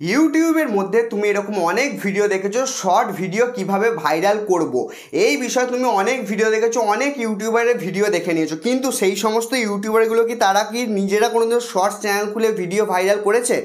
ইউটিউবের মধ্যে তুমি এরকম অনেক ভিডিও দেখেছো শর্ট ভিডিও কিভাবে ভাইরাল করব। এই বিষয়ে তুমি অনেক ভিডিও দেখেছো, অনেক ইউটিউবারের ভিডিও দেখে নিয়েছো, কিন্তু সেই সমস্ত ইউটিউবারগুলো কি নিজেরা কোনোদিনও শর্টস চ্যানেল খুলে ভিডিও ভাইরাল করেছে?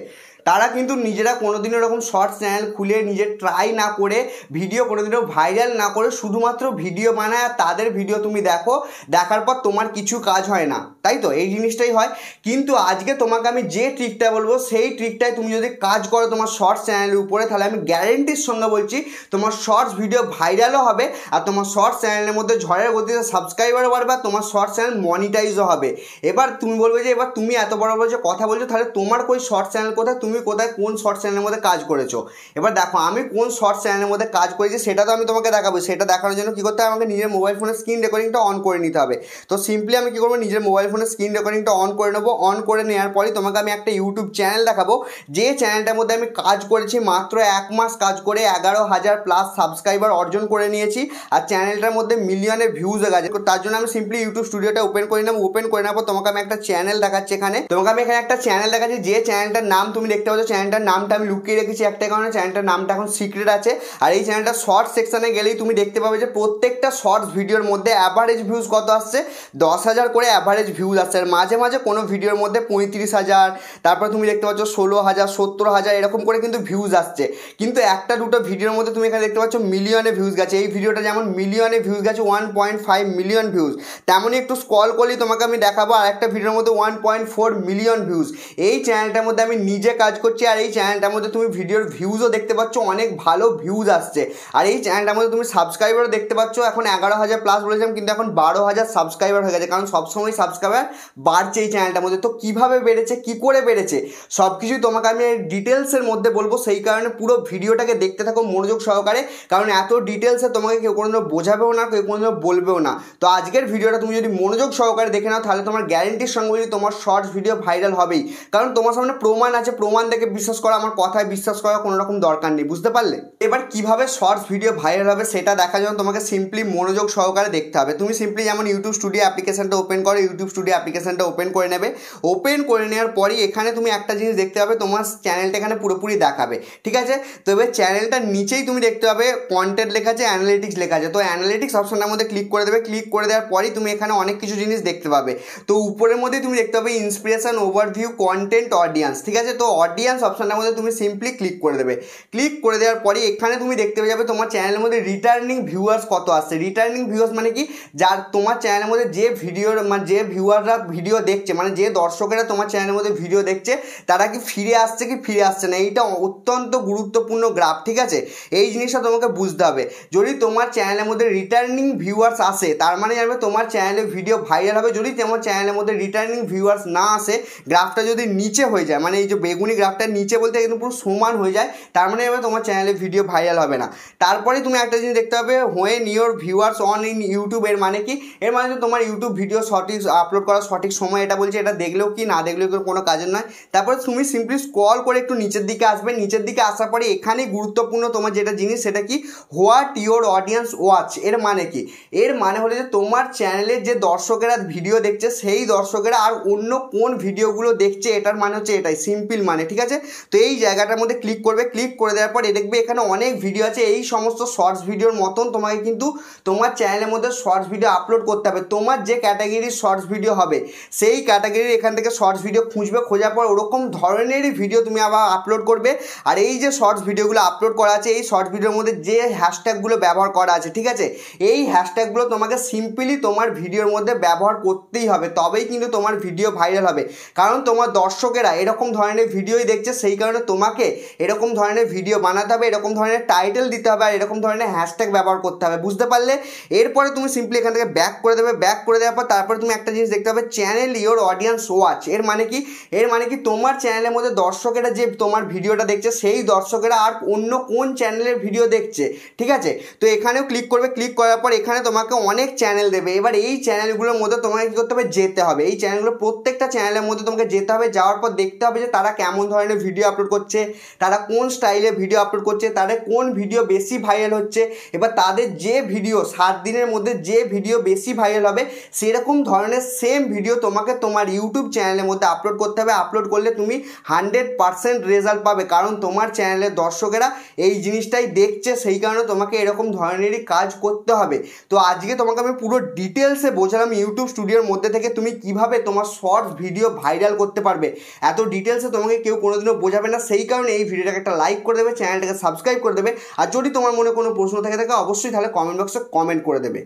তারা কিন্তু নিজেরা কোনোদিনও এরকম শর্টস চ্যানেল খুলে নিজে ট্রাই না করে, ভিডিও কোনোদিনও ভাইরাল না করে শুধুমাত্র ভিডিও বানায়। আর তাদের ভিডিও তুমি দেখো, দেখার পর তোমার কিছু কাজ হয় না, তাই তো? এই জিনিসটাই হয়। কিন্তু আজকে তোমাকে আমি যে ট্রিকটা বলবো, সেই ট্রিকটাই তুমি যদি কাজ করো তোমার শর্টস চ্যানেলের উপরে, তাহলে আমি গ্যারেন্টির সঙ্গে বলছি তোমার শর্টস ভিডিও ভাইরালও হবে, আর তোমার শর্টস চ্যানেলের মধ্যে ঝড়ের গতিতে সাবস্ক্রাইবারও বাড়বে, আর তোমার শর্টস চ্যানেল মনিটাইজও হবে। এবার তুমি বলবে যে এবার তুমি এত বড় বড় যে কথা বলছো, তাহলে তোমার কই শর্টস চ্যানেল কোথায়? তুমি কোথায় কোন শর্টস চ্যানেলের মধ্যে কাজ করেছো? এবার দেখো আমি কোন শর্টস চ্যানেলের মধ্যে কাজ করেছি সেটা তো আমি তোমাকে দেখাবো। সেটা দেখানোর জন্য কী করতে হবে? আমাকে নিজের মোবাইল ফোনের স্ক্রিন রেকর্ডিংটা অন করে নিতে হবে। তো সিম্পলি আমি কী করবো, নিজের মোবাইল ফোনের স্ক্রিন রেকর্ডিংটা অন করে নেবো। অন করে নেওয়ার পরই তোমাকে আমি একটা ইউটিউব চ্যানেল দেখাবো, যে চ্যানেলটার মধ্যে আমি কাজ করেছি মাত্র 1 মাস কাজ করে 11,000 প্লাস সাবস্ক্রাইবার অর্জন করে নিয়েছি, আর চ্যানেলটার মধ্যে মিলিয়নে ভিউজ গেছে। তার জন্য আমি সিম্পলি ইউটিউব স্টুডিওটা ওপেন করে নেবো। ওপেন করে নেওয়ার পর তোমাকে আমি একটা চ্যানেল দেখাচ্ছি। তোমাকে আমি এখানে একটা চ্যানেল দেখাচ্ছি, যে চ্যানেলটার নাম তুমি দেখতে পাচ্ছ। চ্যানেলটার নামটা আমি লুকিয়ে রেখেছি একটা কারণে, চ্যানেলটার নামটা এখন সিক্রেট আছে। আর এই চ্যানেলটা শর্টস সেকশনে গেলেই তুমি দেখতে পাবে যে প্রত্যেকটা শর্টস ভিডিওর মধ্যে অ্যাভারেজ ভিউজ কত আসছে, 10,000 করে অ্যাভারেজ ভিউজ আসছে। আর মাঝে মাঝে কোনো ভিডিওর মধ্যে 35,000, তারপর তুমি দেখতে পাচ্ছ 16,000, 70,000 এরকম করে কিন্তু ভিউজ আসছে। কিন্তু একটা দুটো ভিডিওর মধ্যে তুমি এখানে দেখতে পাচ্ছ মিলিয়নে ভিউজ গেছে। এই ভিডিওটা যেমন মিলিয়নে ভিউজ গেছে, 1.5 মিলিয়ন ভিউজ, তেমনই একটু স্ক্রল করলেই তোমাকে আমি দেখাবো আর একটা ভিডিওর মধ্যে 1.4 মিলিয়ন ভিউজ। এই চ্যানেলটার মধ্যে আমি নিজে কাজ করছি, আর এই চ্যানেলটার মধ্যে তুমি ভিডিওর ভিউজও দেখতে পাচ্ছ, অনেক ভালো ভিউজ আসছে। আর এই চ্যানেলটার মধ্যে তুমি সাবস্ক্রাইবারও দেখতে পাচ্ছ, এখন 11,000 প্লাস বলেছিলাম, কিন্তু এখন 12,000 সাবস্ক্রাইবার হয়ে গেছে, কারণ সবসময় সাবস্ক্রাইবার বাড়ছে এই চ্যানেলটার মধ্যে। তো কীভাবে বেড়েছে, কী করে বেড়েছে, সব কিছুই তোমাকে আমি ডিটেলসের মধ্যে বলবো। সেই কারণে পুরো ভিডিওটাকে দেখতে থাকো মনোযোগ সহকারে, কারণ এত ডিটেলসে তোমাকে কেউ কোনোদিনও বোঝাবেও না, কেউ কোনোদিনও বলবেও না। তো আজকের ভিডিওটা তুমি যদি মনোযোগ সহকারে দেখে নাও, তাহলে তোমার গ্যারেন্টির সঙ্গে বলি তোমার শর্টস ভিডিও ভাইরাল হবেই। কারণ তোমার সামনে প্রমাণ আছে, প্রমাণ দেখে বিশ্বাস করা, আমার কথায় বিশ্বাস করা কোনো রকম দরকার নেই, বুঝতে পারলে? এবার কিভাবে শর্টস ভিডিও ভাইরাল হবে সেটা দেখার জন্য তোমাকে সিম্পলি মনোযোগ সহকারে দেখতে হবে। তুমি সিম্পলি যেমন ইউটিউব স্টুডিও অ্যাপ্লিকেশনটা ওপেন করো, ইউটিউব স্টুডিও অ্যাপ্লিকেশনটা ওপেন করে নেবে। ওপেন করে নেওয়ার পরই এখানে তুমি একটা জিনিস দেখতে পাবে, তোমার চ্যানেলটা এখানে পুরোপুরি দেখাবে, ঠিক আছে? তো এবার চ্যানেলটার নিচেই তুমি দেখতে পাবে কন্টেন্ট লেখা আছে, অ্যানালিটিক্স লেখা আছে। তো অ্যানালিটিক্স অপশনটার মধ্যে ক্লিক করে দেবে। ক্লিক করে দেওয়ার পরই তুমি এখানে অনেক কিছু জিনিস দেখতে পাবে। তো উপরের মধ্যেই তুমি দেখতে পাবে ইন্সপিরেশন, ওভারভিউ, কন্টেন্ট, অডিয়েন্স, ঠিক আছে? তো অডিয়েন্স অপশনটার মধ্যে তুমি সিম্পলি ক্লিক করে দেবে। ক্লিক করে দেওয়ার পরই এখানে তুমি দেখতে যাবে তোমার চ্যানেলের মধ্যে রিটার্নিং ভিউয়ার্স কত আসছে। রিটার্নিং ভিউয়ার্স মানে কি, যার তোমার চ্যানেলের মধ্যে যে ভিডিওর মানে যে ভিউয়াররা ভিডিও দেখছে, মানে যে দর্শকেরা তোমার চ্যানেলের মধ্যে ভিডিও দেখছে, তারা কি ফিরে আসছে কি ফিরে আসছে না, এইটা অত্যন্ত গুরুত্বপূর্ণ গ্রাফ, ঠিক আছে? এই জিনিসটা তোমাকে বুঝতে হবে। যদি তোমার চ্যানেলের মধ্যে রিটার্নিং ভিউয়ার্স আসে, তার মানে জানবে তোমার চ্যানেলে ভিডিও ভাইরাল হবে। যদি তোমার চ্যানেলের মধ্যে রিটার্নিং ভিউয়ার্স না আসে, গ্রাফটা যদি নিচে হয়ে যায়, মানে এই যে বেগুনি গ্রাফটা নিচে বলতে একদম পুরো সমান হয়ে যায়, তার মানে এবার তোমার চ্যানেলে ভিডিও ভাইরাল হবে না। তারপরে তুমি একটা জিনিস দেখতে পাবে, when your viewers on in YouTube. এর মানে কি? এর মানে তোমার ইউটিউব ভিডিও সঠিক আপলোড করার সঠিক সময় এটা বলছে, এটা দেখলেও কি না দেখলেও কোনো কাজের নয়। তারপরে তুমি সিম্পলি স্ক্রল করে একটু নিচের দিকে আসবে। নিচের দিকে আসার পরে এখানেই গুরুত্বপূর্ণ তোমার যেটা জিনিস, সেটা কি, হোয়াট ইউর অডিয়েন্স ওয়াচ। এর মানে কি? এর মানে হলো যে তোমার চ্যানেলের যে দর্শকেরা ভিডিও দেখছে, সেই দর্শকেরা আর অন্য কোন ভিডিওগুলো দেখছে, এটার মানে হচ্ছে এটাই সিম্পল মানে, ঠিক আছে? তো এই জায়গাটার মধ্যে ক্লিক করবে। ক্লিক করে দেওয়ার পর দেখবে এখানে অনেক ভিডিও আছে। এই সমস্ত শর্টস ভিডিওর মতন তোমাকে কিন্তু তোমার চ্যানেলের মধ্যে শর্টস ভিডিও আপলোড করতে হবে। তোমার যে ক্যাটাগরির শর্টস ভিডিও হবে, সেই ক্যাটাগরির এখান থেকে শর্টস ভিডিও খুঁজবে। খোঁজার পর ওরকম ধরনেরই ভিডিও তুমি আবার আপলোড করবে। আর এই যে শর্টস ভিডিওগুলো আপলোড করা আছে, এই শর্টস ভিডিওর মধ্যে যে হ্যাশট্যাগুলো ব্যবহার করা আছে, ঠিক আছে, এই হ্যাশট্যাগুলো তোমাকে সিম্পলি তোমার ভিডিওর মধ্যে ব্যবহার করতেই হবে, তবেই কিন্তু তোমার ভিডিও ভাইরাল হবে। কারণ তোমার দর্শকেরা এরকম ধরনের ভিডিওই দেখছে, সেই কারণে তোমাকে এরকম ধরনের ভিডিও বানাতে হবে, এরকম ধরনের টাইটেল দিতে হবে, আর এরকম ধরনের হ্যাশট্যাগ ব্যবহার করতে হবে, বুঝতে পারলে? এরপরে তুমি সিম্পলি এখান থেকে ব্যাক করে দেবে। ব্যাক করে দেওয়ার পর তারপরে তুমি একটা জিনিস দেখতে পাবে, চ্যানেল ইওর অডিয়েন্স ওয়াচ। এর মানে কি? এর মানে কি, তোমার চ্যানেলের মধ্যে দর্শকেরা যে তোমার ভিডিওটা দেখছে, সেই দর্শকেরা আর অন্য কোন চ্যানেলের ভিডিও দেখছে, ঠিক আছে? তো এখানেও ক্লিক করবে। ক্লিক করার পর এখানে তোমাকে অনেক চ্যানেল দেবে। এবার এই চ্যানেলগুলোর মধ্যে তোমাকে কী করতে হবে, যেতে হবে। এই চ্যানেলগুলো প্রত্যেকটা চ্যানেলের মধ্যে তোমাকে যেতে হবে। যাওয়ার পর দেখতে হবে যে তারা কেমন ধরনের ভিডিও আপলোড করছে, তারা কোন স্টাইলে ভিডিও আপলোড করছে, তাদের কোন ভিডিও বেশি ভাইরাল হচ্ছে, এবার তাদের যে ভিডিও 7 দিনের মধ্যে যে ভিডিও বেশি ভাইরাল হবে সেরকম ধরনের সেম ভিডিও তোমাকে তোমার ইউটিউব চ্যানেলের মধ্যে আপলোড করতে হবে। আপলোড করলে তুমি 100% রেজাল্ট পাবে, কারণ তোমার চ্যানেলের দর্শকেরা এই জিনিসটাই দেখছে, সেই কারণে তোমাকে এরকম ধরনেরই কাজ করতে হবে। তো আজকে তোমাকে আমি পুরো ডিটেলসে বোঝালাম ইউটিউব স্টুডিওর মধ্যে থেকে তুমি কিভাবে তোমার শর্টস ভিডিও ভাইরাল করতে পারবে। এত ডিটেলসে তোমাকে কেউ কোনোদিনও বোঝাবে না, সেই কারণে এই ভিডিওটাকে একটা লাইক করে দেবে, চ্যানেলটাকে সাবস্ক্রাইব করে দেবে, আর যদি তোমার মনে কোনো প্রশ্ন থেকে থাকে অবশ্যই তাহলে কমেন্ট বক্সে কমেন্ট করে দেবে।